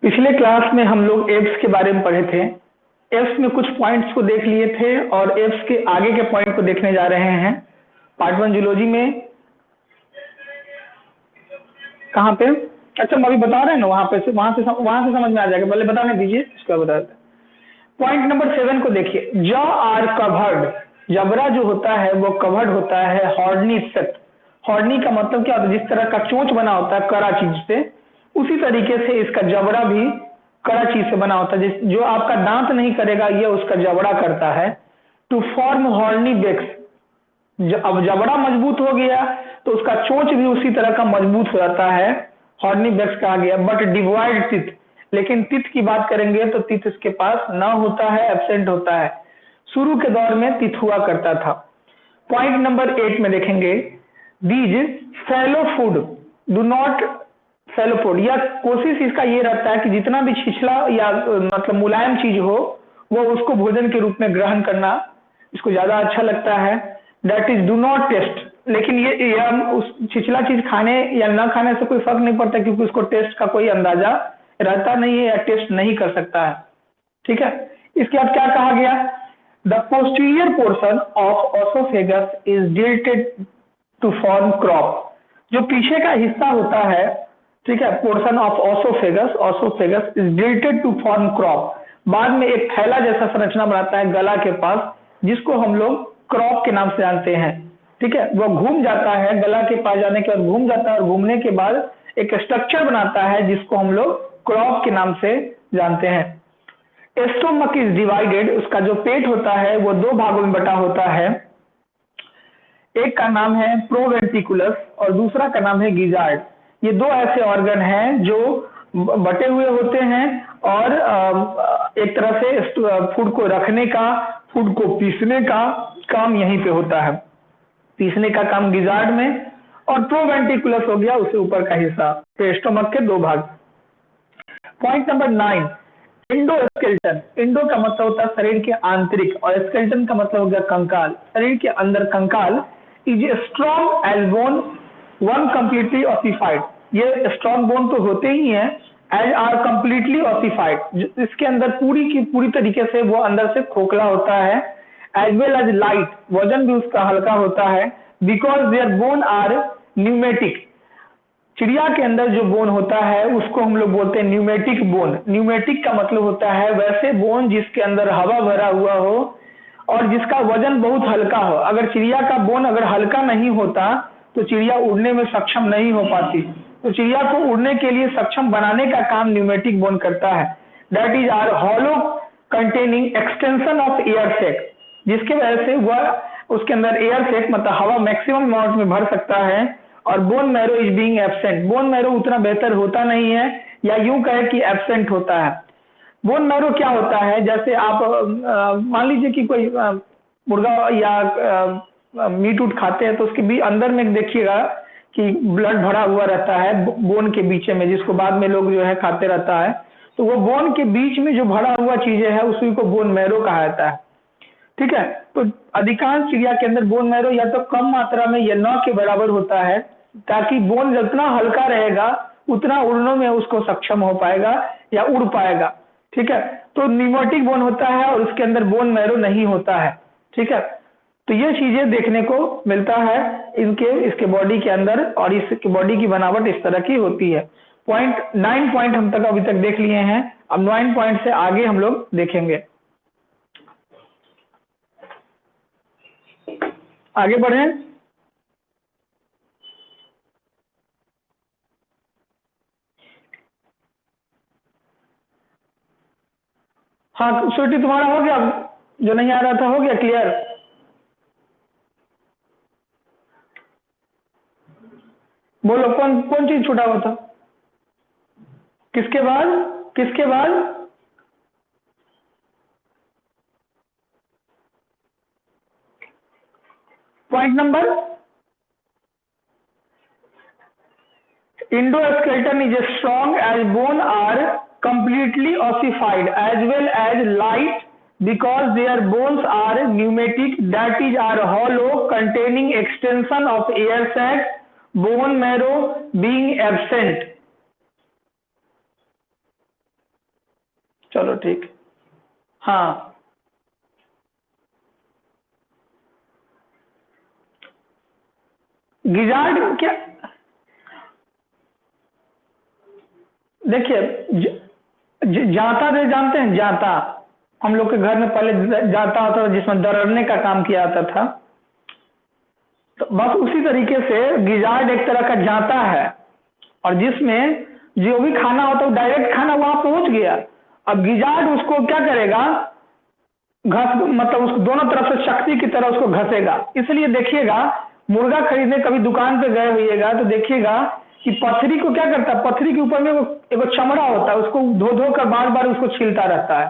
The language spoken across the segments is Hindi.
पिछले क्लास में हम लोग एप्स के बारे में पढ़े थे। एप्स में कुछ पॉइंट्स को देख लिए थे और एप्स के आगे के पॉइंट को देखने जा रहे हैं। पार्ट वन जूलॉजी में कहाँ पे? अच्छा, हम अभी बता रहे हैं ना, वहां से समझ में आ जाएगा। पहले बताने दीजिए, इसका बता देते। पॉइंट नंबर 7 को देखिए। जॉ आर कवर्ड, जबड़ा जो होता है वो कवर्ड होता है हॉर्नी से। हॉर्नी का मतलब क्या होता है? जिस तरह का चोंच बना होता है कड़ा चीज से, उसी तरीके से इसका जबड़ा भी कड़ा चीज से बना होता है। जो आपका दांत नहीं करेगा, ये उसका जबड़ा करता है। टू फॉर्म हॉर्नी बेक्स, अब जबड़ा मजबूत हो गया तो उसका चोंच भी उसी तरह का मजबूत हो जाता है, हॉर्नी बेक्स कहा गया। बट डिवाइड टिथ, लेकिन टिथ की बात करेंगे तो टिथ इसके पास ना होता है, एब्सेंट होता है। शुरू के दौर में टिथ हुआ करता था। पॉइंट नंबर 8 में देखेंगे, these fallow food do not fallow food, या कोशिश इसका ये रहता है कि जितना भी छिछला या मतलब मुलायम चीज हो वो उसको भोजन के रूप में ग्रहण करना इसको ज्यादा अच्छा लगता है। That is do not taste, लेकिन ये उस छिछला चीज खाने या न खाने से कोई फर्क नहीं पड़ता, क्योंकि उसको टेस्ट का कोई अंदाजा रहता नहीं है या टेस्ट नहीं कर सकता है। ठीक है, इसके बाद क्या कहा गया? The posterior portion of oesophagus is dilated to form crop, जो पीछे का हिस्सा होता है, ठीक है, portion of oesophagus is dilated to form crop, बाद में एक थैला जैसा संरचना बनाता है गला के पास, जिसको हम लोग क्रॉप के नाम से जानते हैं। ठीक है, वो घूम जाता है, गला के पास जाने के बाद घूम जाता है और घूमने के बाद एक स्ट्रक्चर बनाता है जिसको हम लोग क्रॉप के नाम से जानते हैं। एस्टोमक इज डिवाइडेड, उसका जो पेट होता है वो दो भागों में बटा होता है। एक का नाम है प्रोवेंट्रिकुलस और दूसरा का नाम है गिजार्ड। ये दो ऐसे ऑर्गन हैं जो बटे हुए होते हैं और एक तरह से फूड को रखने का, फूड को पीसने का काम यहीं पे होता है। पीसने का काम गिजार्ड में, और प्रोवेंट्रिकुलस हो गया उससे ऊपर का हिस्सा। तो स्टोमक के दो भाग। Point number 9, endoskeleton. इंडो का मतलब होता है शरीर के आंतरिक और स्केलेटन का मतलब हो गया कंकाल। शरीर के अंदर कंकाल is a strong as bone one completely ossified. ये स्ट्रॉन्ग बोन तो होते ही हैं, एज आर कंप्लीटली ऑसिफाइड, इसके अंदर पूरी की पूरी तरीके से वो अंदर से खोखला होता है। एज वेल एज लाइट, वजन भी उसका हल्का होता है। Because their bone are pneumatic, चिड़िया के अंदर जो बोन होता है उसको हम लोग बोलते हैं न्यूमेटिक बोन। न्यूमेटिक का मतलब होता है वैसे बोन जिसके अंदर हवा भरा हुआ हो और जिसका वजन बहुत हल्का हो। अगर चिड़िया का बोन अगर हल्का नहीं होता तो चिड़िया उड़ने में सक्षम नहीं हो पाती, तो चिड़िया को उड़ने के लिए सक्षम बनाने का काम न्यूमेटिक बोन करता है। That is are hollow containing extension of air sac, जिसके वजह से वह उसके अंदर एयर सैक मतलब हवा मैक्सिमम अमाउंट में भर सकता है। और bone marrow is being absent, bone marrow उतना बेहतर होता नहीं है, या यूं कहे कि एब्सेंट होता है। बोन मैरो क्या होता है? जैसे आप मान लीजिए कि कोई मुर्गा या मीट उट खाते हैं तो उसके भी अंदर में देखिएगा कि ब्लड भरा हुआ रहता है बोन के बीच में, जिसको बाद में लोग जो है खाते रहता है। तो वो बोन के बीच में जो भरा हुआ चीजें है उसी को बोन मैरो कहा जाता है। ठीक है, तो अधिकांश चिड़िया के अंदर बोन मैरो या तो कम मात्रा में या न के बराबर होता है, ताकि बोन जितना हल्का रहेगा उतना उड़ने में उसको सक्षम हो पाएगा या उड़ पाएगा। ठीक है, तो न्यूमेटिक बोन होता है और उसके अंदर बोन मैरो नहीं होता है। ठीक है, तो ये चीजें देखने को मिलता है इसके बॉडी के अंदर, और इसके बॉडी की बनावट इस तरह की होती है। 9 पॉइंट हम तक अभी तक देख लिए हैं। अब 9 पॉइंट से आगे हम लोग देखेंगे। आगे बढ़े। हाँ स्वीटी, तुम्हारा हो गया? जो नहीं आ रहा था हो गया क्लियर? बोलो, कौन कौन चीज छूटा हुआ था? किसके बाद? किसके बाद? Point number, endoskeleton is a strong as bone are completely ossified as well as light because their bones are pneumatic, that is are hollow containing extension of air sac, bone marrow being absent. चलो ठीक। हाँ गिजार्ड क्या, देखिए जाता दे जानते हैं, जाता हम लोग के घर में पहले जाता होता था जिसमें दरड़ने का काम किया जाता था, तो बस उसी तरीके से गिजार्ड एक तरह का जाता है, और जिसमें जो भी खाना होता है वो डायरेक्ट खाना वहां पहुंच गया। अब गिजार्ड उसको क्या करेगा, घस मतलब उसको दोनों तरफ से शक्ति की तरह उसको घसेगा। इसलिए देखिएगा मुर्गा खरीदने कभी दुकान पे गए होइएगा तो देखिएगा कि पथरी को क्या करता है, पथरी के ऊपर में वो एगो चमड़ा होता है, उसको धो धो कर बार बार उसको छीलता रहता है।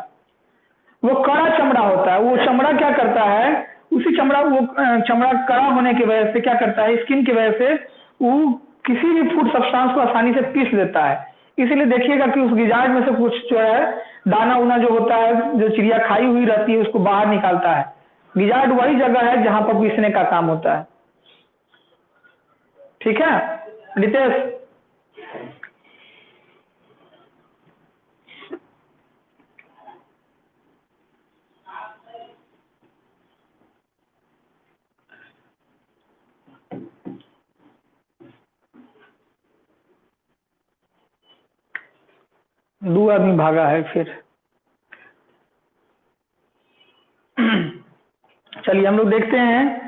वो कड़ा चमड़ा होता है, वो चमड़ा क्या करता है, उसी चमड़ा वो चमड़ा कड़ा होने की वजह से क्या करता है, स्किन की वजह से वो किसी भी फूड सब्सटेंस को आसानी से पीस देता है। इसीलिए देखिएगा कि उस गिजार्ड में से कुछ जो है दाना उना जो होता है, जो चिड़िया खाई हुई रहती है उसको बाहर निकालता है। गिजार्ड वही जगह है जहां पर पीसने का काम होता है। ठीक है रितेश? दो आदमी भागा है फिर। चलिए हम लोग देखते हैं,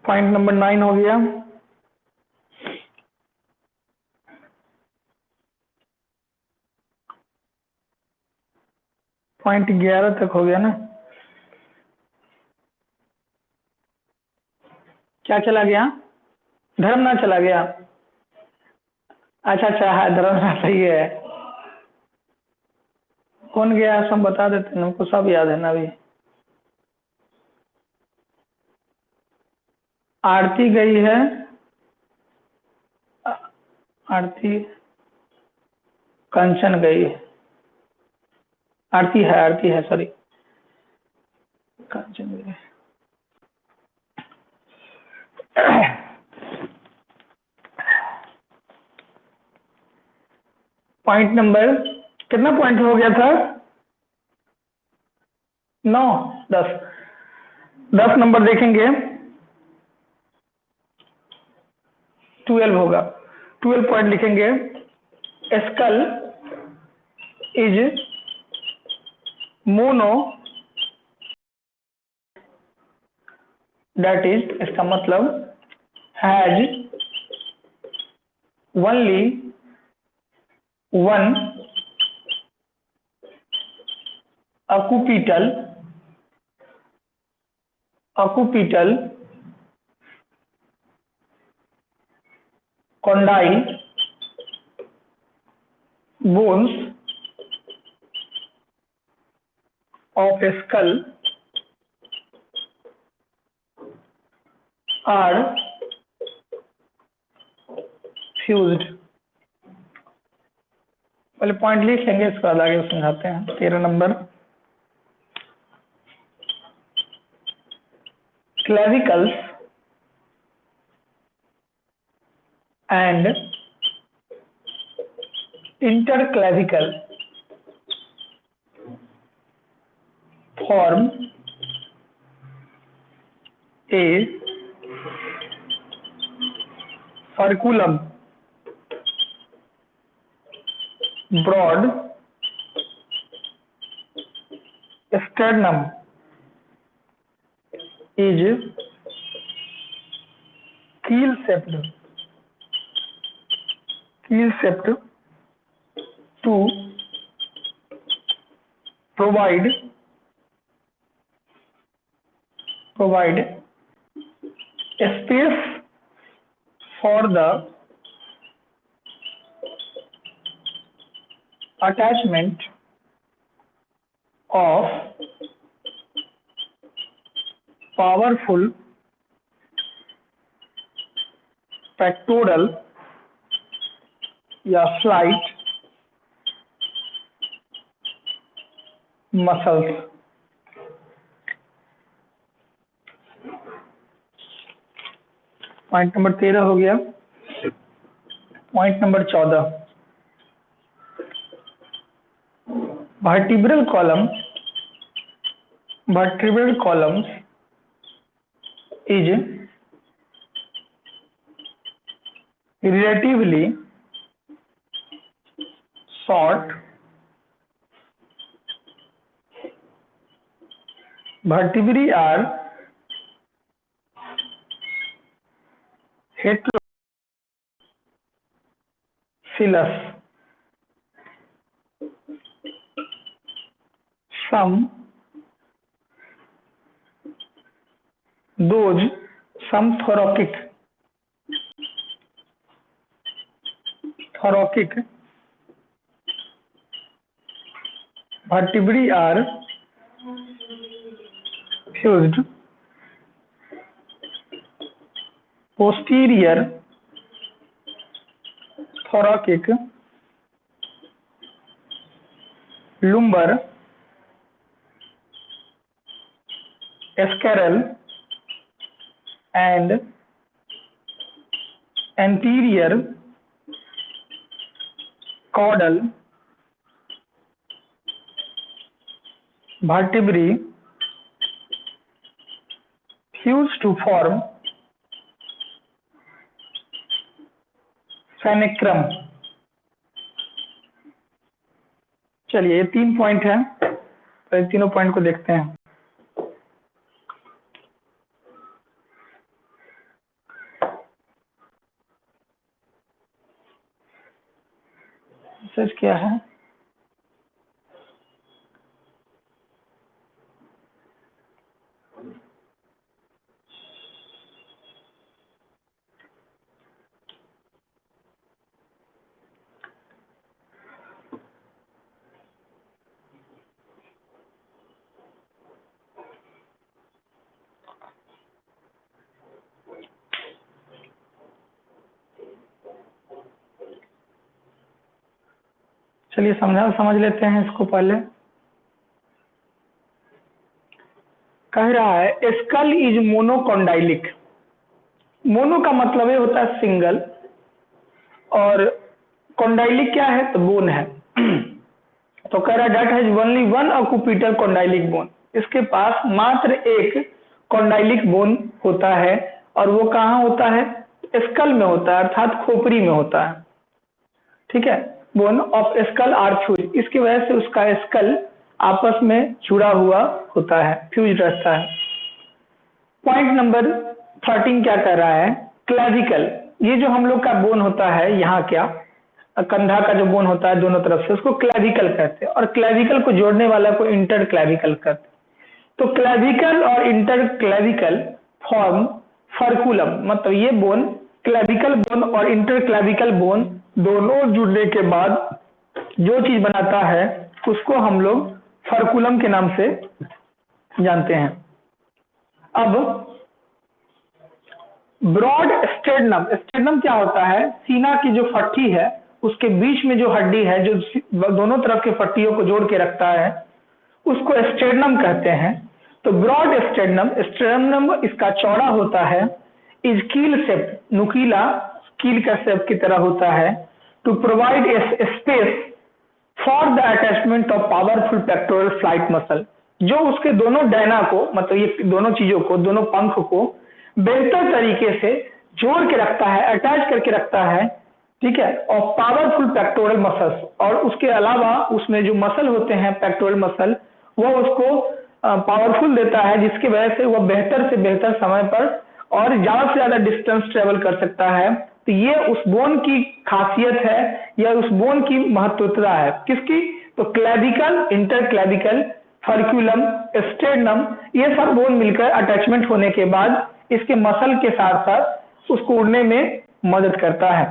पॉइंट नंबर 9 हो गया। पॉइंट 11 तक हो गया ना? क्या चला गया? धर्म ना चला गया? अच्छा अच्छा, है धर्म ना, सही है। कौन गया सब बता देते हैं, हमको सब याद है ना अभी। आरती गई है, आरती, कंचन गई है, आरती है सॉरी, कंचन गई है। पॉइंट नंबर कितना पॉइंट हो गया था? 9, 10, 10 नंबर देखेंगे, 12 होगा। 12 पॉइंट लिखेंगे। Skull is mono, that is, इसका मतलब has only one occipital, occipital condyle bones of a skull are fused। पहले पॉइंट लिख लेंगे, इसके बाद आगे समझाते हैं। 13 नंबर, clavicles and interclavicle form a furcula broad sternum is keel shaped to provide space for the attachment of powerful pectoral या slight muscles। पॉइंट नंबर 13 हो गया। Point number 14, vertebral columns is relatively short. Vertebrae are heterocoelous. Some thoracic vertebrae are fused. Posterior thoracic, lumbar, scrotal and anterior caudal vertebrae fuse to form sacrum. चलिए ये 3 पॉइंट है, तो इन तीनों पॉइंट को देखते हैं। सच क्या है? चलिए समझ लेते हैं इसको पहले। कह रहा है स्कल इज मोनोकॉन्डाइलिक। मोनो का मतलब ये होता है सिंगल, और कॉन्डाइलिक क्या है? तो बोन है। तो कह रहा है that has only one occipital condylic bone. इसके पास मात्र एक कॉन्डाइलिक बोन होता है, और वो कहाँ होता है? स्कल में होता है, अर्थात खोपड़ी में होता है। ठीक है, bone of skull are fuse. इसकी वजह से उसका स्कल आपस में जुड़ा हुआ होता है, फ्यूज रहता है। पॉइंट नंबर 13 क्या कर रहा है? क्लेविकल। ये जो हम लोग का बोन होता है, यहाँ क्या कंधा का जो बोन होता है दोनों तरफ से, उसको क्लेविकल कहते हैं, और क्लेविकल को जोड़ने वाला को इंटर क्लेविकल कहते हैं। तो क्लेविकल और इंटर क्लेविकल फॉर्म फर्कुलम, मतलब ये बोन क्लेविकल बोन और इंटर क्लेविकल बोन दोनों जुड़ने के बाद जो चीज बनाता है उसको हम लोग फर्कुलम के नाम से जानते हैं। अब ब्रॉड स्टेर्नम। स्टेर्नम क्या होता है? सीना की जो फट्टी है उसके बीच में जो हड्डी है जो दोनों तरफ के फट्टियों को जोड़ के रखता है, उसको स्टेर्नम कहते हैं। तो ब्रॉड स्टेर्नम, स्टेर्नम इसका चौड़ा होता है, इज कील शेप, नुकीला कील का शेप की तरह होता है, to provide a space for the attachment of powerful pectoral flight muscle. जो उसके दोनों डैना को, मतलब ये दोनों चीजों को, दोनों पंख को बेहतर तरीके से जोड़ के रखता है, अटैच करके रखता है। ठीक है, और पावरफुल पेक्टोरल मसल्स, और उसके अलावा उसमें जो मसल होते हैं पेक्टोरल मसल, वो उसको पावरफुल देता है, जिसकी वजह से वह बेहतर से बेहतर समय पर और ज्यादा से ज्यादा डिस्टेंस ट्रेवल कर सकता है। तो ये उस बोन की खासियत है, या उस बोन की महत्वता है। किसकी? तो क्लेविकल, इंटरक्लेविकल, फर्क्यूलम, स्टेर्नम, ये सब बोन मिलकर अटैचमेंट होने के बाद इसके मसल के साथ साथ उसको उड़ने में मदद करता है।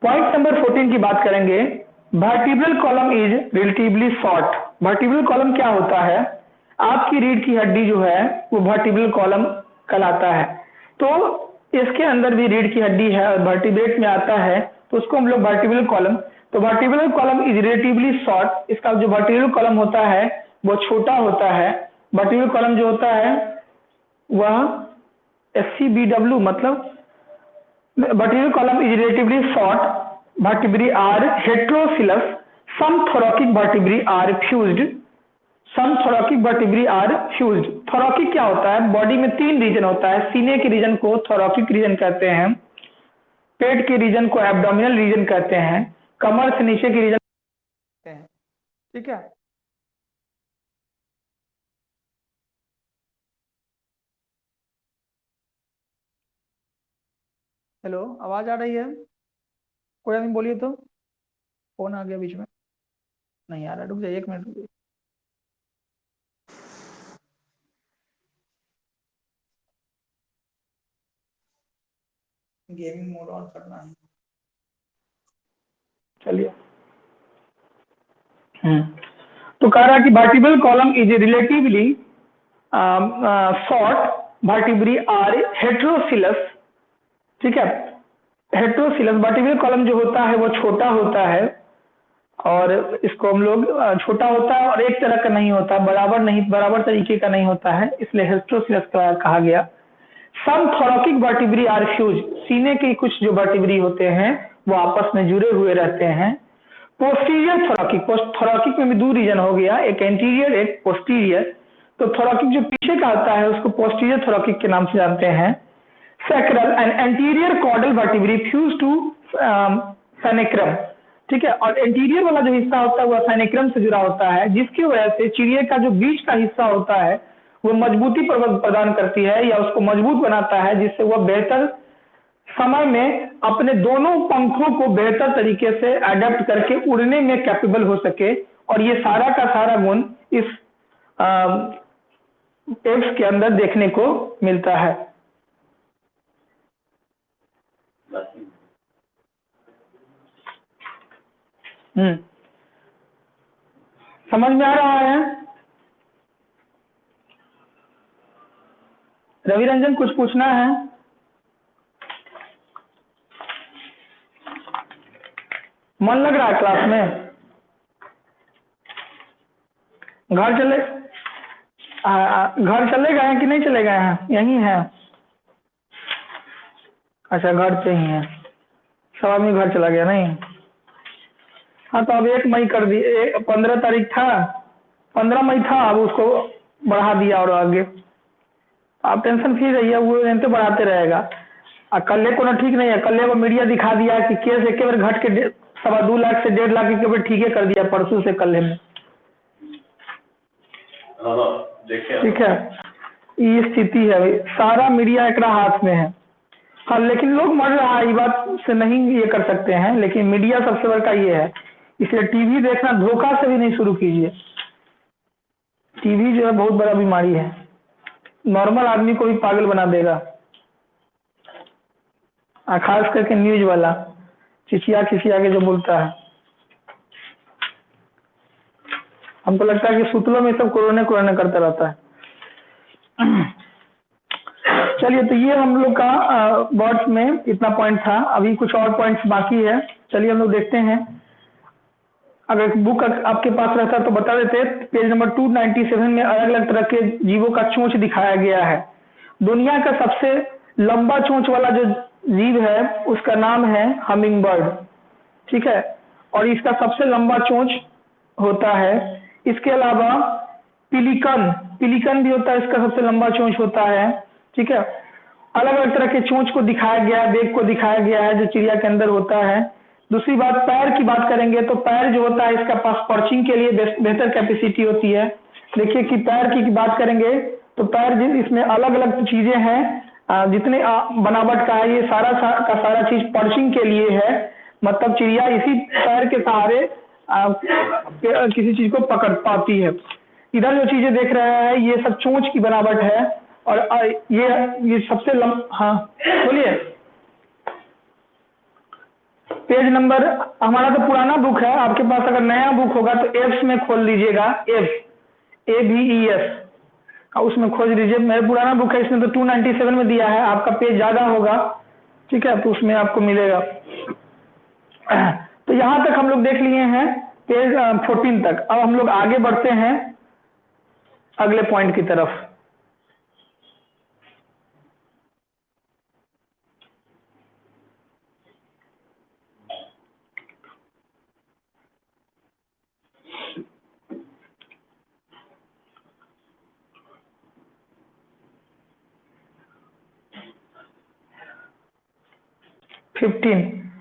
पॉइंट नंबर 14 की बात करेंगे। Vertebral column is relatively short. Vertebral column क्या होता है? आपकी रीढ़ की हड्डी जो है वो वर्टिब्रल कॉलम कहलाता है। तो इसके अंदर भी रीढ़ की हड्डी है और वर्टिब्रेट में आता है, तो उसको हम लोग वर्टिब्रल कॉलम। तो vertebral column is relatively short. इसका जो वर्टिब्रल कॉलम होता है वो छोटा होता है। वर्टिब्रल कॉलम जो होता है वह SCBW, मतलब vertebral column is relatively short. Vertebrae are heterocoelous. Some thoracic vertebrae are fused, some thoracic vertebrae are fused. Thoracic क्या होता है? बॉडी में 3 रीजन होता है। सीने के रीजन को थोरैकिक रीजन कहते हैं, पेट के रीजन को एब्डोमिनल रीजन कहते हैं, कमर से नीचे के रीजन कहते हैं। ठीक है, हेलो, आवाज आ रही है? कोई आदमी बोलिए तो। फोन आ गया बीच में, नहीं आ रहा, रुक जाइए 1 मिनट रुकिए। गेमिंग मोड ऑन करना है, चलिए। तो कह रहा है कि vertebral column is relatively short, vertebrae are heterocoelous. ठीक है, हेट्रोसिलस वर्टिब्रल कॉलम जो होता है वो छोटा होता है, और इसको हम लोग छोटा होता है और एक तरह का नहीं होता, बराबर नहीं, बराबर तरीके का नहीं होता है, इसलिए हेट्रोसिलस कहा गया। सम थोरैकिक वर्टिब्री आर फ्यूज, सीने के कुछ जो वर्टिब्री होते हैं वो आपस में जुड़े हुए रहते हैं। पोस्टीरियर थोरैकिक, थोरैकिक में भी 2 रीजन हो गया, एक एंटीरियर एक पोस्टीरियर। तो थोरैकिक जो पीछे का आता है उसको पोस्टीरियर थोरैकिक के नाम से जानते हैं। Sacral and anterior caudal vertebrae fuse to synsacrum. ठीक है, और एंटीरियर वाला जो हिस्सा होता है वो फेनेक्रम से जुड़ा होता है, जिसकी वजह से चिड़िया का जो बीच का हिस्सा होता है वो मजबूती प्रदान करती है या उसको मजबूत बनाता है, जिससे वह बेहतर समय में अपने दोनों पंखों को बेहतर तरीके से अडेप्ट करके उड़ने में कैपेबल हो सके। और ये सारा का सारा गुण इस एप्स के अंदर देखने को मिलता है। समझ में आ रहा है? रवि रंजन, कुछ पूछना है? मन लग रहा है क्लास में? घर चले घर चले गए हैं कि नहीं चले गए हैं? यहीं हैं? अच्छा, घर पे ही है। सब आदमी घर चला गया नहीं? हाँ, तो अब 1 मई कर दिए, 15 तारीख था, 15 मई था, अब उसको बढ़ा दिया और आगे। आप टेंशन फ्री रहिए, वो तो बढ़ाते रहेगा। कल्ले को ना ठीक नहीं है, कल्ले को मीडिया दिखा दिया कि केस एक बार घट के 2.25 लाख से 1.5 लाख के ठीक है कर दिया परसों से कल्ले में। ठीक है, ये स्थिति है भाई, सारा मीडिया एक हाथ में है। हाँ, लेकिन लोग मर रहा है, ये बात से नहीं ये कर सकते हैं, लेकिन मीडिया सबसे बड़ा ये है। इसलिए टीवी देखना धोखा से भी नहीं शुरू कीजिए। टीवी जो है बहुत बड़ा बीमारी है, नॉर्मल आदमी को भी पागल बना देगा। खास करके न्यूज वाला खिसिया खिसिया के जो बोलता है, हमको लगता है कि सुतलों में सब कोरोना कोरोना करता रहता है। चलिए, तो ये हम लोग का वर्ड्स में इतना पॉइंट था, अभी कुछ और पॉइंट्स बाकी है, चलिए हम लोग देखते हैं। अगर बुक आपके पास रहता तो बता देते। पेज नंबर 297 में अलग अलग तरह के जीवों का चोंच दिखाया गया है। दुनिया का सबसे लंबा चोंच वाला जो जीव है उसका नाम है हमिंग बर्ड। ठीक है, और इसका सबसे लंबा चोंच होता है। इसके अलावा पिलिकन, पिलिकन भी होता है, इसका सबसे लंबा चोंच होता है। ठीक है, अलग अलग तरह के चोंच को दिखाया गया है, बेक को दिखाया गया है जो चिड़िया के अंदर होता है। दूसरी बात, पैर की बात करेंगे तो पैर जो होता है इसका पास पर्चिंग के लिए बेहतर कैपेसिटी होती है। देखिए कि पैर की बात करेंगे तो पैर इसमें अलग अलग चीजें हैं, जितने बनावट का है ये का सारा चीज पर्चिंग के लिए है। मतलब चिड़िया इसी पैर के सहारे किसी चीज को पकड़ पाती है। इधर जो चीजें देख रहे हैं ये सब चोंच की बनावट है। और ये सबसे हाँ, बोलिए। पेज नंबर, हमारा तो पुराना बुक है, आपके पास अगर नया बुक होगा तो एफ्स में खोल लीजिएगा, AVES, उसमें खोज लीजिए। मेरा पुराना बुक है, इसमें तो 297 में दिया है, आपका पेज ज्यादा होगा। ठीक है, तो उसमें आपको मिलेगा। तो यहां तक हम लोग देख लिए हैं पेज 14 तक। अब हम लोग आगे बढ़ते हैं अगले पॉइंट की तरफ। 15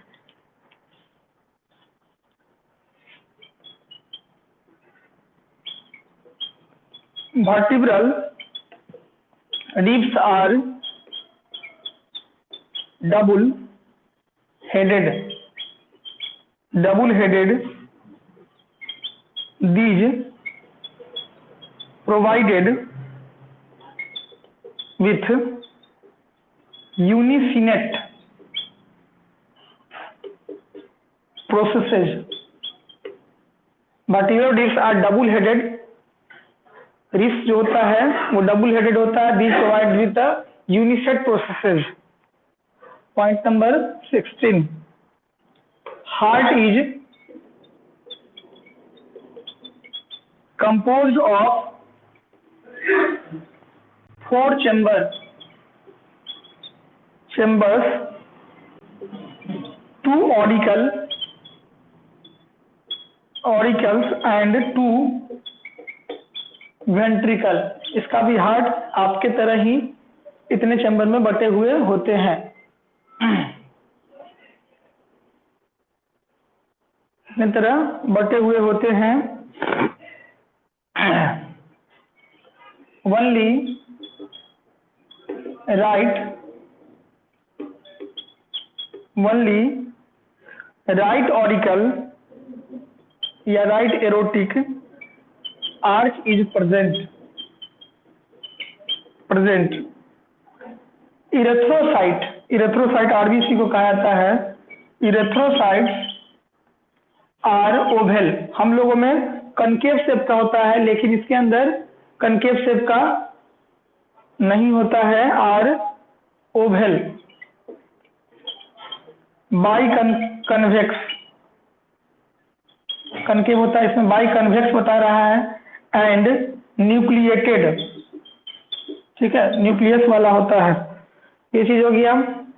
vertebral ribs are double headed. These provided with uncinate processes. Vertebral ribs are double headed. Ribs जो होता है वो डबल हेडेड होता है. These provide with the uncinate processes. Point number 16. Heart is composed of 4 chambers, 2 auricles and 2 ventricle. इसका भी हार्ट आपके तरह ही इतने चैम्बर में बटे हुए होते हैं. इतने तरह बटे हुए होते हैं. ओनली राइट ऑरिकल या right aortic arch is present. Erythrocyte RBC को कहा जाता है. Erythrocytes are oval. हम लोगों में कनकेव शेप का होता है, लेकिन इसके अंदर कनकेव शेप का नहीं होता है, are oval. Biconvex, concave होता है, इसमें बाई कन्वेक्स बता रहा है. एंड न्यूक्लिएटेड, ठीक है, न्यूक्लियस वाला होता है. ये चीज हो गया.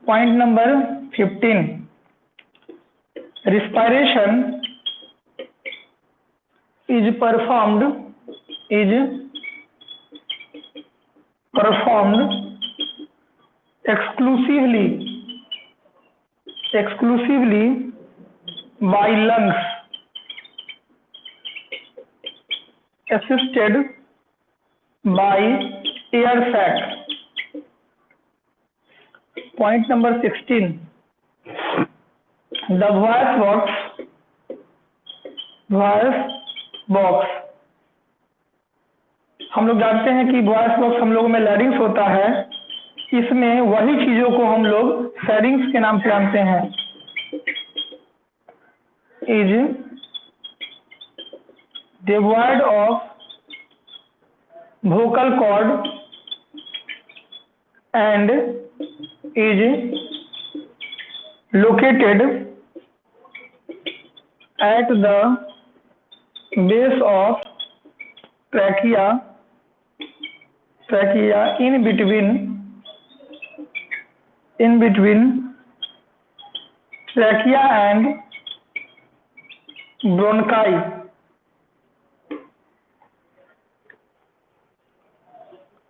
Point number 15. Respiration is performed exclusively by lungs assisted by air sac. Point number 16. The voice box. हम लोग जानते हैं कि वॉइस बॉक्स हम लोगों में लैरिंग्स होता है. इसमें वही चीजों को हम लोग फेरिंग्स के नाम से जानते हैं. Is devoid of vocal cord and is located at the base of trachea in between trachea and bronchi.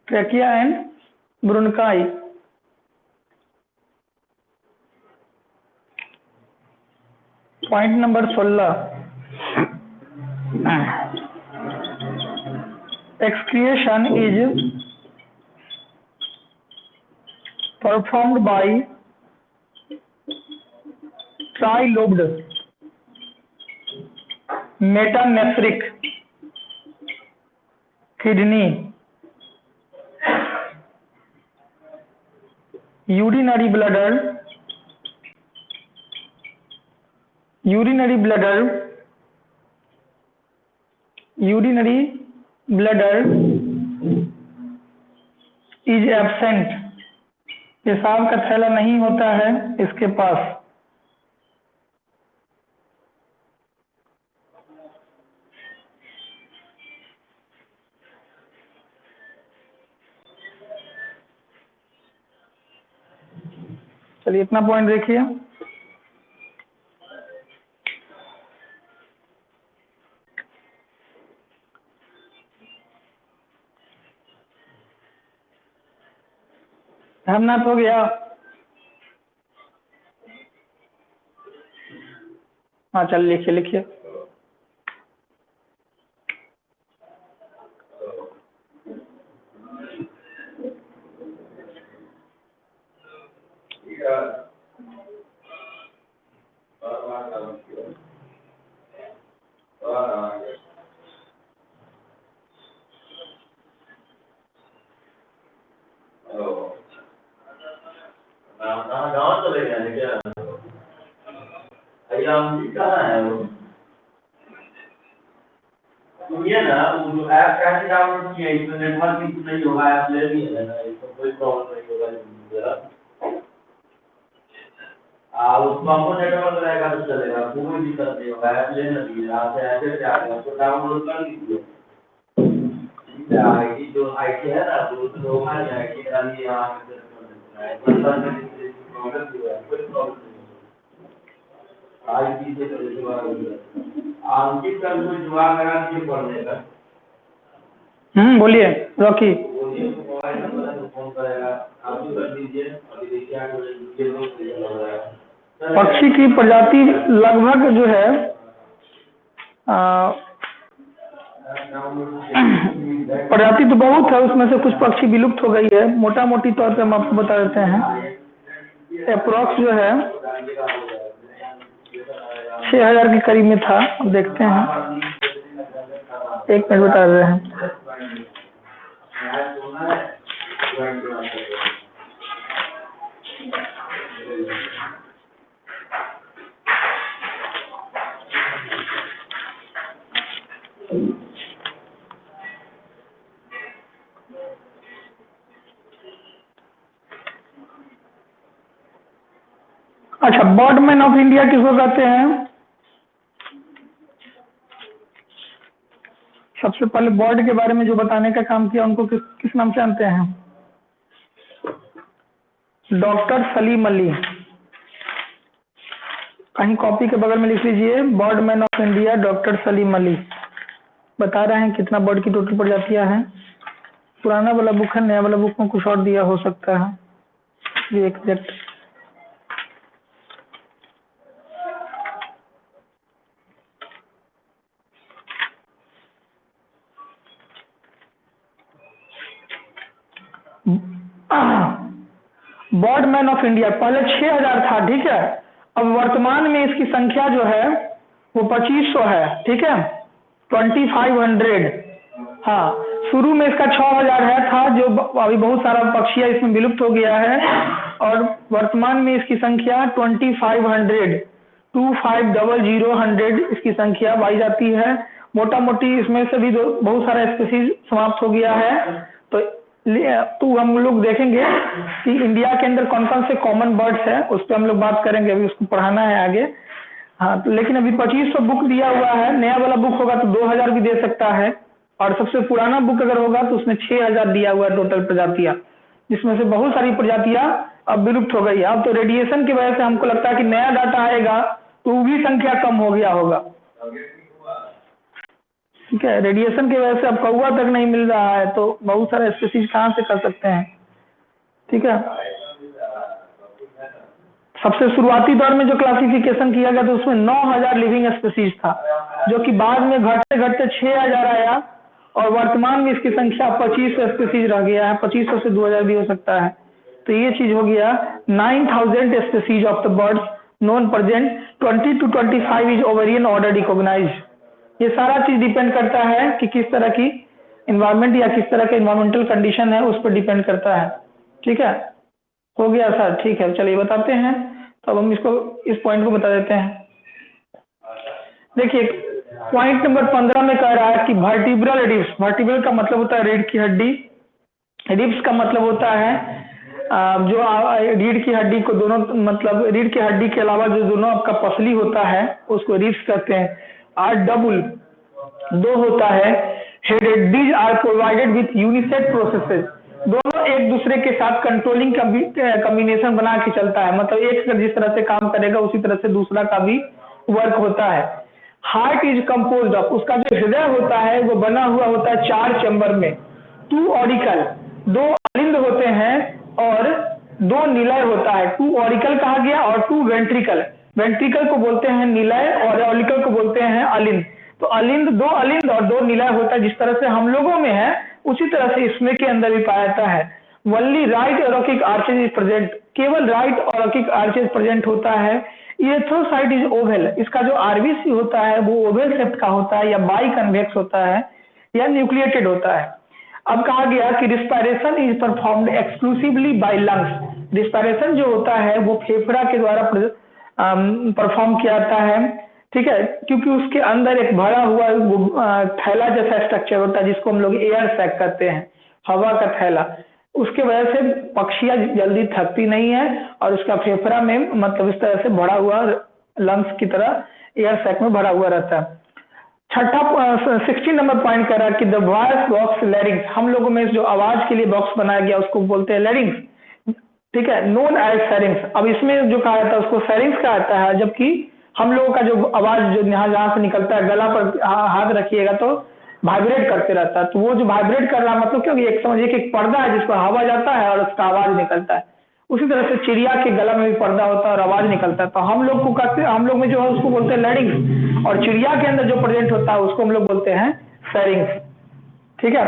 Trachea and bronchi. Point number 16. Excretion is performed by trilobed metanephric kidney. Urinary bladder is absent. पेशाब का थैला नहीं होता है इसके पास. चलिए इतना पॉइंट देखिए. ध्यान हो गया. हाँ चल लिखिए लिखिए। गाँव चले गए क्या? कहाँ है वो? सुनिए ना, वो जो ऐप कैसे डाउनलोड किया, इसमें नेटवर्क इशू नहीं होगा, ऐप ले लिए ना, इसमें कोई प्रॉब्लम नहीं होगा। उसको आपको नेटवर्क रहेगा तो चलेगा, कोई दिक्कत नहीं होगा, ऐप ले लीजिए। आप ऐसे से आएगा उसको डाउनलोड कर लीजिए। आईडी जो आईडी है ना, वो हमारी आईडी डालिए, यहाँ पे कोई प्रॉब्लम नहीं है। आईडी से जुड़ा अंकित का कोई जुड़ा लगा के पढ़ने का। बोलिए रॉकी। मोबाइल नंबर फोन करेगा, आप भी कर दीजिए। अभी देखिए पक्षी की प्रजाति लगभग जो है प्रजाति तो बहुत है, उसमें से कुछ पक्षी विलुप्त हो गई है। मोटा मोटी तौर पे हम आपको बता देते हैं, अप्रोक्स जो है 6000 के करीब में था। अब देखते हैं, एक मिनट बता रहे हैं। अच्छा, बर्डमैन ऑफ इंडिया किसको कहते हैं? सबसे पहले बर्ड के बारे में जो बताने का काम किया उनको किस नाम से जानते हैं? डॉक्टर सलीम अली। कहीं कॉपी के बगल में लिख लीजिए, Birdman of India doctor Salim Ali. बता रहे हैं कितना बर्ड की टोटल प्रजातियां हैं। पुराना वाला बुक है, नया वाला बुक में कुछ और दिया हो सकता है, ये एग्जैक्ट बर्डमैन ऑफ इंडिया पहले 6000 था, ठीक है। अब वर्तमान में इसकी संख्या जो है वो 2500 है, ठीक है, 2500। हाँ, शुरू में इसका 6000 है था, जो अभी बहुत सारा पक्षी है इसमें विलुप्त हो गया है, और वर्तमान में इसकी संख्या 2500 2500 इसकी संख्या पाई जाती है। मोटा मोटी इसमें से भी बहुत सारा स्पीसीज समाप्त हो गया है। तो हम लोग देखेंगे कि इंडिया के अंदर कौन कौन से कॉमन बर्ड्स हैं, उस पर हम लोग बात करेंगे, अभी उसको पढ़ाना है आगे। हाँ, तो लेकिन अभी 2500 बुक दिया हुआ है। नया वाला बुक होगा तो 2000 भी दे सकता है, और सबसे पुराना बुक अगर होगा तो उसमें 6000 दिया हुआ है टोटल प्रजातियां, जिसमें से बहुत सारी प्रजातियां अब विलुप्त हो गई है। अब तो रेडिएशन की वजह से हमको लगता है कि नया डाटा आएगा तो वो भी संख्या कम हो गया होगा, ठीक है। रेडिएशन की वजह से अब कौवा तक नहीं मिल रहा है, तो बहुत सारे स्पीसीज कहाँ से कर सकते हैं, ठीक है। सबसे शुरुआती दौर में जो क्लासिफिकेशन किया गया था उसमें 9000 लिविंग स्पीसीज था, जो कि बाद में घटते घटते 6000 आया, और वर्तमान में इसकी संख्या 2500 स्पीसीज रह गया है। 2500 से 2000 भी हो सकता है। तो ये चीज हो गया 9000 species of the birds known present, 20 to 25 is avian order recognised. ये सारा चीज डिपेंड करता है कि किस तरह की इन्वायरमेंट या किस तरह का इन्वायरमेंटल कंडीशन है, उस पर डिपेंड करता है, ठीक है। हो गया सर, ठीक है, चलिए बताते हैं। तो अब हम इसको इस पॉइंट को बता देते हैं। देखिए, पॉइंट नंबर 15 में कह रहा है कि वर्टिब्रल रिब्स। वर्टिब्रल का मतलब होता है रीढ़ की हड्डी, रिब्स का मतलब होता है जो रीढ़ की हड्डी को दोनों, मतलब रीढ़ की हड्डी के अलावा जो दोनों आपका पसली होता है उसको रिब्स कहते हैं। आर डबल दो होता है। Headed are provided with uncinate processes, दोनों एक दूसरे के साथ कंट्रोलिंग कॉम्बिनेशन बना के चलता है, मतलब एक जिस तरह से काम करेगा उसी तरह से दूसरा का भी वर्क होता है। हार्ट इज कंपोज्ड ऑफ, उसका जो हृदय होता है वो बना हुआ होता है 4 चैम्बर में, 2 ऑरिकल, 2 अलिंद होते हैं, और दो निलय होता है, टू ऑरिकल कहा गया और टू वेंट्रिकल। वेंट्रिकल को बोलते हैं निलय और ऑरिकल को बोलते हैं अलिंद। तो अलिंद, दो अलिंद और दो निलय होता है, जिस तरह से हम लोगों में है उसी तरह से इसमें के अंदर भी पाया जाता है। Only right aortic arches is present, केवल राइट एरोकिक आर्चेज प्रेजेंट होता है। इरेथ्रोसाइट इज ओवल, इसका जो आरबीसी होता है वो ओवल शेप का होता है या बाई कन्वेक्स होता है या न्यूक्लिएटेड होता है। अब कहा गया कि respiration is performed exclusively by lungs. Respiration जो होता है वो फेफड़ा के द्वारा परफॉर्म किया जाता है, ठीक है, क्योंकि उसके अंदर एक भरा हुआ थैला जैसा स्ट्रक्चर होता है जिसको हम लोग एयर सैक कहते हैं, हवा का थैला। उसके वजह से पक्षियां जल्दी थकती नहीं है और उसका फेफड़ा में मतलब इस तरह से भरा हुआ लंग्स की तरह एयर सैक में भरा हुआ रहता है। छठा 16 नंबर पॉइंट कर रहा है कि द वॉइस बॉक्स लैरिंग्स, हम लोगों में जो आवाज के लिए बॉक्स बनाया गया उसको बोलते हैं लैरिंग्स, ठीक है, नोन एज सैरिंग्स। अब इसमें जो कहा जाता है उसको सैरिंग्स कहा जाता है, जबकि हम लोगों का जो आवाज जो यहाँ जहां से निकलता है गला पर हाथ रखिएगा तो वाइब्रेट करते रहता है, तो वो जो वाइब्रेट कर रहा मतलब क्योंकि एक समझिए कि एक पर्दा है जिसको हवा जाता है और उसका आवाज निकलता है। उसी तरह से चिड़िया के गला में भी पर्दा होता है और आवाज निकलता है, तो हम लोग को कहते हैं, हम लोग में जो है उसको बोलते हैं लैरिंग्स, और चिड़िया के अंदर जो प्रेजेंट होता है उसको हम लोग बोलते हैं सैरिंग्स, ठीक है।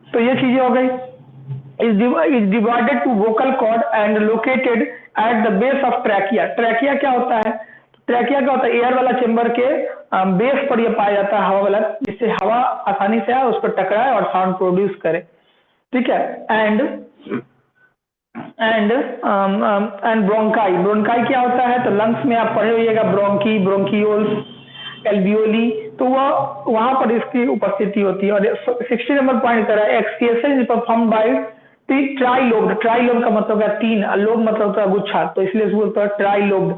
तो ये चीजें हो गई। is divided to vocal cord and located at the base of trachea। Trachea क्या होता है? ट्रैकिया क्या होता है? एयर वाला चेंबर के बेस पर ये पाया जाता है, हवा वाला, जिससे हवा आसानी से आए, उस पर टकराए और साउंड प्रोड्यूस करे, ठीक है। एंड ब्रोंकाई, ब्रोंकाई क्या होता है? तो लंग्स में आप पढ़े होइएगा ब्रोंकी, ब्रोंकियोल्स, एल्वियोली, तो वह वहां पर इसकी उपस्थिति होती है। और 60 नंबर पॉइंट कर रहा है एक्सक्रिएशन इज परफॉर्म बाय ट्राइलोब्ड। ट्राइलोब का मतलब है तीन, लोब मतलब होता है गुच्छा, तो इसलिए इसको बोलते हैं ट्राइलोब्ड।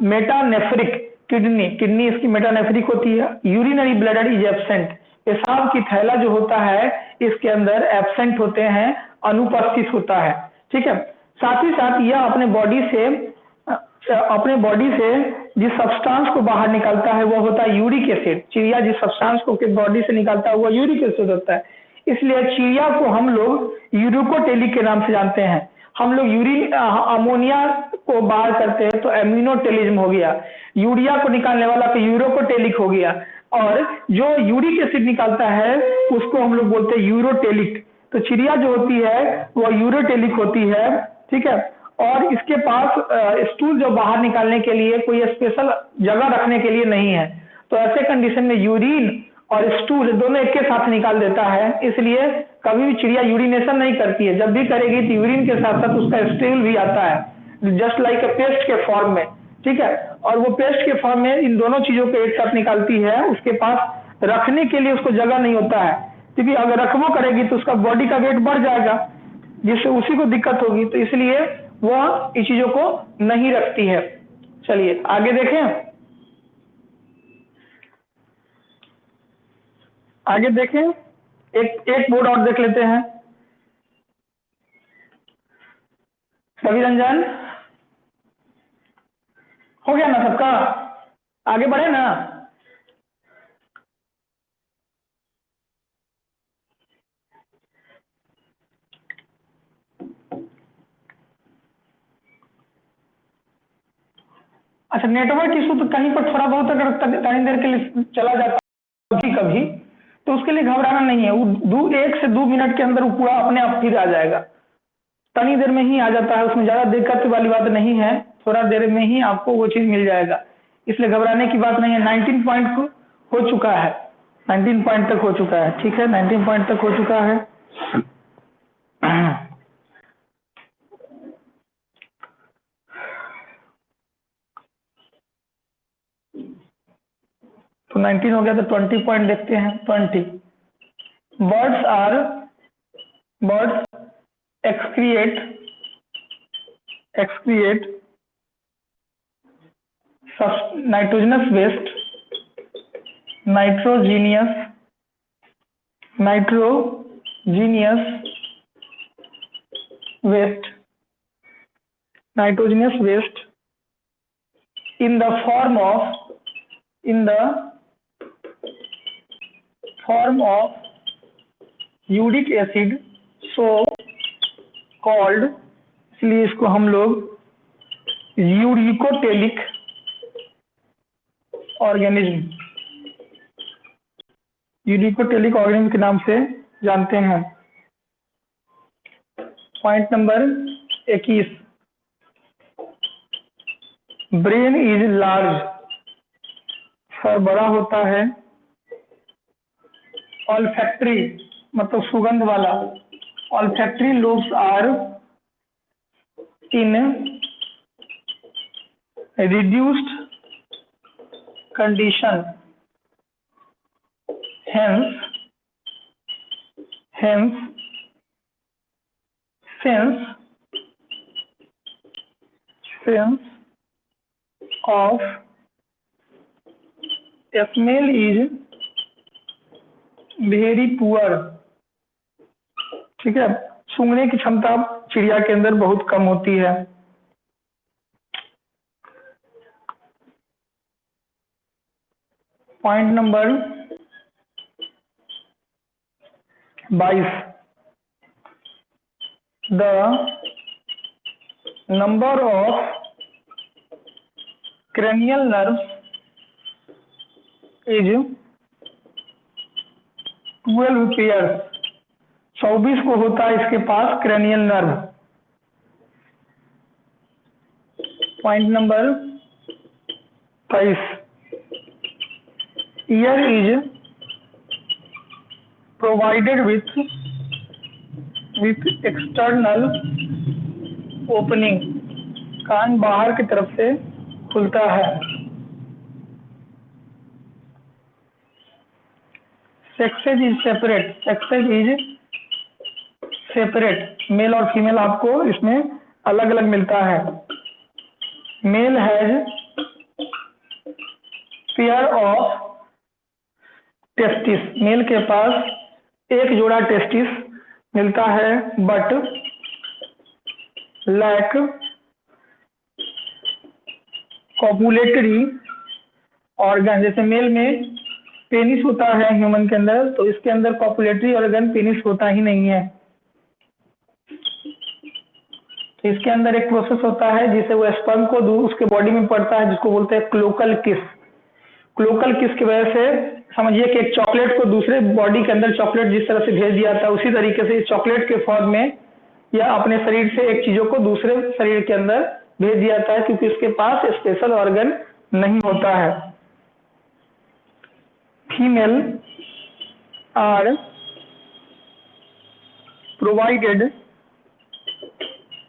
मेटानेफ्रिक, किडनी, किडनी इसकी मेटानेफ्रिक होती है। यूरिनरी ब्लैडर इज एब्सेंट, पेशाब की थैला जो होता है इसके अंदर एब्सेंट होते हैं, अनुपस्थित होता है, ठीक है। साथ ही साथ यह अपने बॉडी से जिस सब्सटेंस को बाहर निकालता है वो होता है यूरिक एसिड। चिड़िया जिस सब्सटेंस को बॉडी से निकालता है वो यूरिक एसिड होता है, इसलिए चिड़िया को हम लोग यूरिकोटेलिक के नाम से जानते हैं। हम लोग यूरिन अमोनिया को बाहर करते हैं तो एम्यूनोटेलिज्म हो गया, यूरिया को निकालने वाला तो यूरोकोटेलिक हो गया, और जो यूरिक एसिड निकालता है उसको हम लोग बोलते हैं यूरोटेलिक। तो चिड़िया जो होती है वो यूरोटेलिक होती है, ठीक है। और इसके पास स्टूल जो बाहर निकालने के लिए कोई स्पेशल जगह रखने के लिए नहीं है, तो ऐसे कंडीशन में यूरिन और स्टूल दोनों एक के साथ निकाल देता है, इसलिए कभी भी चिड़िया यूरिनेशन नहीं करती है। जब भी करेगी तो यूरिन के साथ साथ उसका स्टूल भी आता है, जस्ट लाइक ए पेस्ट के फॉर्म में, ठीक है। और वो पेस्ट के फॉर्म में इन दोनों चीजों को एक साथ निकालती है, उसके पास रखने के लिए उसको जगह नहीं होता है, क्योंकि अगर रखबो करेगी तो उसका बॉडी का वेट बढ़ जाएगा, जिससे उसी को दिक्कत होगी, तो इसलिए वह इन चीजों को नहीं रखती है। चलिए आगे देखें, आगे देखें, एक बोर्ड और देख लेते हैं। रवि रंजन, हो गया ना सबका? आगे बढ़े ना? अच्छा, नेटवर्क इशू तो कहीं पर थोड़ा बहुत अगर तनी देर के लिए चला जाता है कभी कभी, तो उसके लिए घबराना नहीं है, वो 1 से 2 मिनट के अंदर वो पूरा अपने आप फिर आ जाएगा, तनी देर में ही आ जाता है, उसमें ज्यादा दिक्कत वाली बात नहीं है, थोड़ा देर में ही आपको वो चीज मिल जाएगा, इसलिए घबराने की बात नहीं है। 19 पॉइंट हो चुका है, 19 पॉइंट तक हो चुका है, ठीक है, 19 पॉइंट तक हो चुका है। तो 19 हो गया, तो 20 पॉइंट देखते हैं। 20 birds excrete nitrogenous waste, nitrogenous waste, nitrogenous waste in the form of uric acid, so called इसलिए इसको हम लोग यूरिकोटेलिक ऑर्गेनिज्म के नाम से जानते हैं। Point number 21, brain is large, सर बड़ा होता है। ऑल्फैक्टरी मतलब सुगंध वाला, olfactory lobes are in reduced condition, hence sense of smell is very poor। ठीक है, सूंघने की क्षमता चिड़िया के अंदर बहुत कम होती है। Point number 22, the number of cranial nerves is 12 pairs, 24 को होता है इसके पास cranial nerve। Point number 23, ear is provided with external opening, कान बाहर की तरफ से खुलता है। सेक्सेज इज सेपरेट, मेल और फीमेल आपको इसमें अलग अलग मिलता है। Male has pair of testis, male के पास एक जोड़ा टेस्टिस मिलता है, बट लैक कॉपुलेटरी ऑर्गन। जैसे मेल में पेनिस होता है ह्यूमन के अंदर, तो इसके अंदर कॉपुलेटरी ऑर्गन पेनिस होता ही नहीं है। तो इसके अंदर एक प्रोसेस होता है जिसे वो स्पर्म को उसके बॉडी में पड़ता है, जिसको बोलते हैं क्लोकल किस। क्लोकल किस की वजह से समझिए कि एक चॉकलेट को दूसरे बॉडी के अंदर चॉकलेट जिस तरह से भेज दिया था, उसी तरीके से इस चॉकलेट के फॉर्म में या अपने शरीर से एक चीजों को दूसरे शरीर के अंदर भेज दिया जाता है, क्योंकि उसके पास स्पेशल ऑर्गन नहीं होता है। Female are provided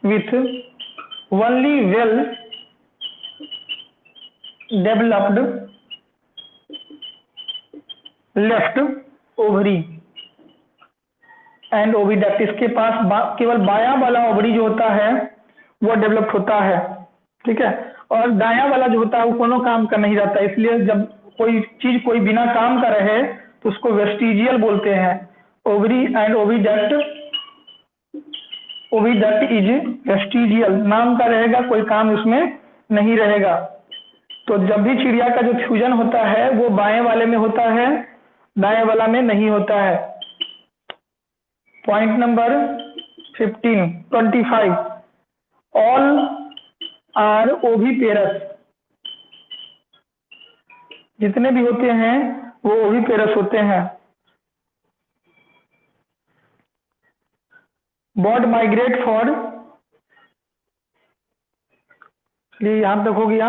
with only well developed left ovary and oviduct, इसके पास केवल बायां वाला ओवरी जो होता है वो डेवलप्ड होता है। ठीक है, और दायां वाला जो होता है वो कोनो काम का नहीं रहता, इसलिए जब कोई चीज कोई बिना काम का रहे तो उसको वेस्टिजियल बोलते हैं। Ovary and oviduct is vestigial, नाम का रहेगा, कोई काम उसमें नहीं रहेगा। तो जब भी चिड़िया का जो फ्यूजन होता है वो बाएं वाले में होता है, दाएं वाला में नहीं होता है। Point number 25, all are oviparous, जितने भी होते हैं वो ओविपेरस होते हैं। बर्ड माइग्रेट फॉर, चलिए यहां तक हो गया,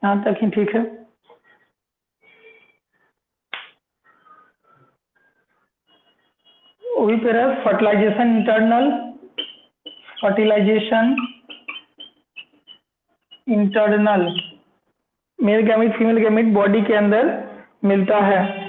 यहां तक ही ठीक है। Oviparous fertilisation internal, male gamete female gamete body के अंदर मिलता है।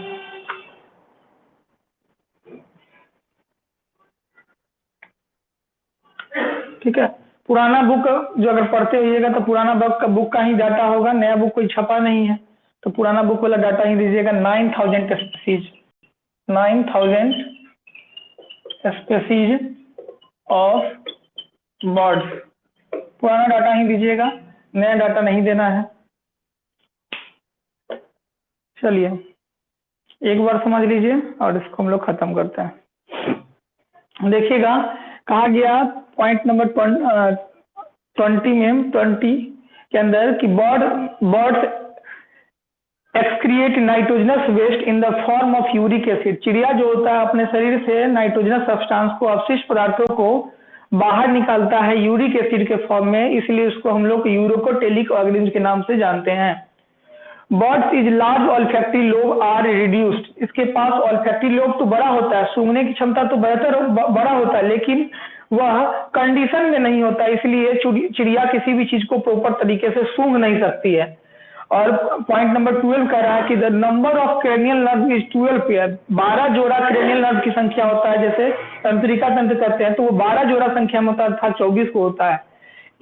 ठीक है, पुराना बुक जो अगर पढ़ते होइएगा तो पुराना बुक का ही डाटा होगा, नया बुक कोई छपा नहीं है, तो पुराना बुक वाला डाटा ही दीजिएगा। 9000 स्पीसीज, 9000 स्पीसीज ऑफ बर्ड्स, पुराना डाटा ही दीजिएगा, नया डाटा नहीं देना है। चलिए एक बार समझ लीजिए और इसको हम लोग खत्म करते हैं। देखिएगा, कहा गया पॉइंट नंबर 20 में 20 के अंदर कि birds excrete nitrogenous waste in the form of uric acid. चिड़िया जो होता है अपने शरीर से नाइट्रोजनस सब्सटेंस को, अवशिष्ट पदार्थों को बाहर निकालता है यूरिक एसिड के फॉर्म में, इसलिए उसको हम लोग यूरोकोटेलिक ऑर्गेनिज्म के नाम से जानते हैं। Birds is large olfactory lobe are reduced. इसके पास ऑल्फैक्टरी लोब तो बड़ा होता है, सूंघने की क्षमता तो बड़ा होता है, लेकिन वह कंडीशन में नहीं होता, इसलिए चिड़िया किसी भी चीज को प्रॉपर तरीके से सूंघ नहीं सकती है। और पॉइंट नंबर 12 कह रहा है कि the number of cranial nerve is 12 pair. 12 जोड़ा क्रेनियल नर्व की संख्या होता है, जैसे तंत्रिका तंत्र कहते हैं तो वो 12 जोड़ा संख्या में होता है, अर्थात 24 को होता है।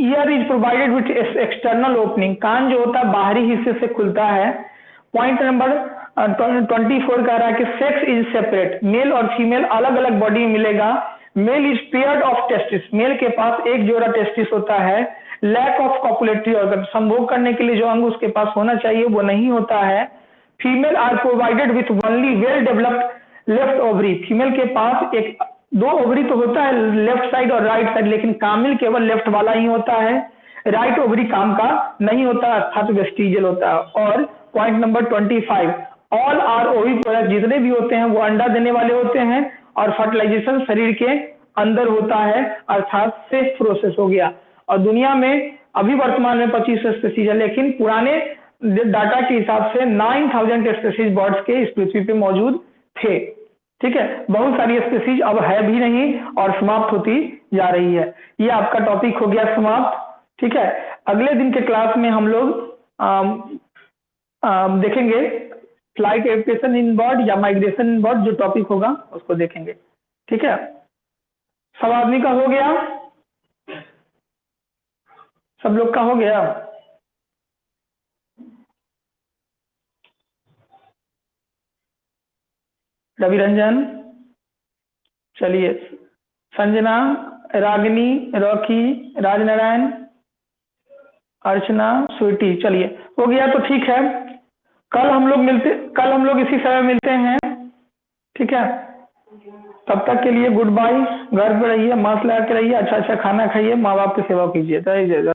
Ear is provided with external opening. कान जो होता है बाहरी हिस्से से खुलता है। पॉइंट नंबर 24 कह रहा है कि सेक्स इज सेपरेट। मेल और फीमेल अलग अलग बॉडी में मिलेगा। Male is paired of testis. Male के पास एक जोड़ा टेस्टिस होता है। Lack of copulatory organ. संभोग करने के लिए जो अंग उसके पास होना चाहिए वो नहीं होता है। Female are provided with only well developed left ovary. Female के पास एक 2 ओवरी तो होता है, लेफ्ट साइड और राइट साइड, लेकिन कामिल केवल लेफ्ट वाला ही होता है। राइट ओवरी काम का नहीं होता, अर्थात वेस्टिजियल होता है। और point number 25, all are oviparous. जितने भी होते हैं वो अंडा देने वाले होते हैं और फर्टिलाइजेशन शरीर के अंदर होता है, अर्थात सेफ प्रोसेस हो गया। और दुनिया में अभी वर्तमान में 25 स्पीसीज है, लेकिन पुराने डाटा के हिसाब से 9000 स्पीसीज बर्ड्स के इस पृथ्वी पे मौजूद थे। ठीक है, बहुत सारी स्पीसीज अब है भी नहीं और समाप्त होती जा रही है। ये आपका टॉपिक हो गया समाप्त। ठीक है, अगले दिन के क्लास में हम लोग देखेंगे फ्लाइट एविटेशन इन बर्ड या माइग्रेशन इन बर्ड, जो टॉपिक होगा उसको देखेंगे। ठीक है, सब आदमी का हो गया, सब लोग का हो गया। रवि रंजन, चलिए, संजना, रागिनी, रॉकी, राजनारायण, अर्चना, स्वीटी, चलिए हो गया तो ठीक है। कल हम लोग इसी समय मिलते हैं। ठीक है, तब तक के लिए गुड बाय। घर पे रहिए, मास्क लगा के रहिए, अच्छा अच्छा खाना खाइए, माँ बाप की सेवा कीजिए। जय जय।